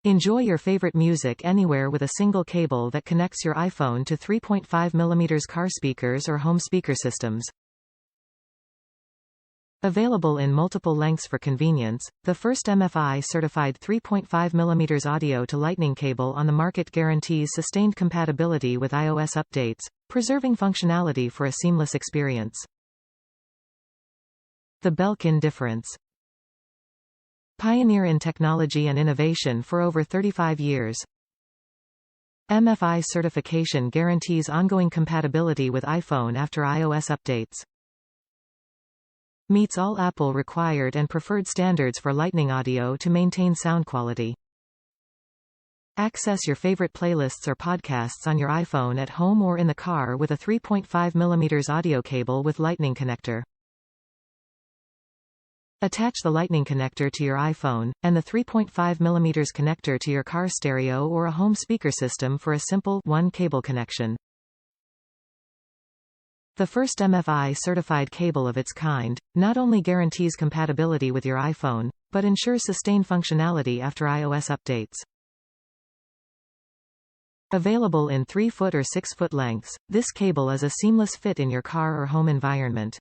Enjoy your favorite music anywhere with a single cable that connects your iPhone to 3.5mm car speakers or home speaker systems. Available in multiple lengths for convenience, the first MFi-certified 3.5mm audio to Lightning cable on the market guarantees sustained compatibility with iOS updates, preserving functionality for a seamless experience. The Belkin Difference. Pioneer in technology and innovation for over 35 years. MFi certification guarantees ongoing compatibility with iPhone after iOS updates. Meets all Apple required and preferred standards for Lightning audio to maintain sound quality. Access your favorite playlists or podcasts on your iPhone at home or in the car with a 3.5mm audio cable with Lightning connector. Attach the Lightning connector to your iPhone, and the 3.5mm connector to your car stereo or a home speaker system for a simple, one-cable connection. The first MFi-certified cable of its kind, not only guarantees compatibility with your iPhone, but ensures sustained functionality after iOS updates. Available in 3-foot or 6-foot lengths, this cable is a seamless fit in your car or home environment.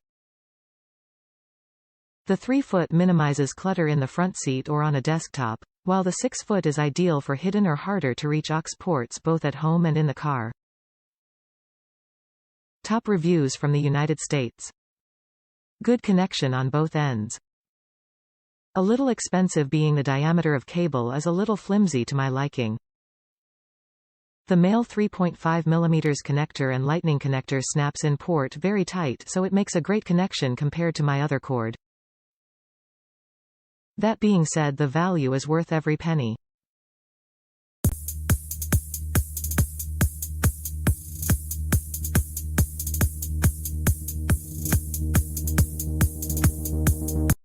The 3-foot minimizes clutter in the front seat or on a desktop, while the 6-foot is ideal for hidden or harder-to-reach aux ports both at home and in the car. Top reviews from the United States. Good connection on both ends. A little expensive, being the diameter of cable is a little flimsy to my liking. The male 3.5mm connector and Lightning connector snaps in port very tight, so it makes a great connection compared to my other cord. That being said, the value is worth every penny.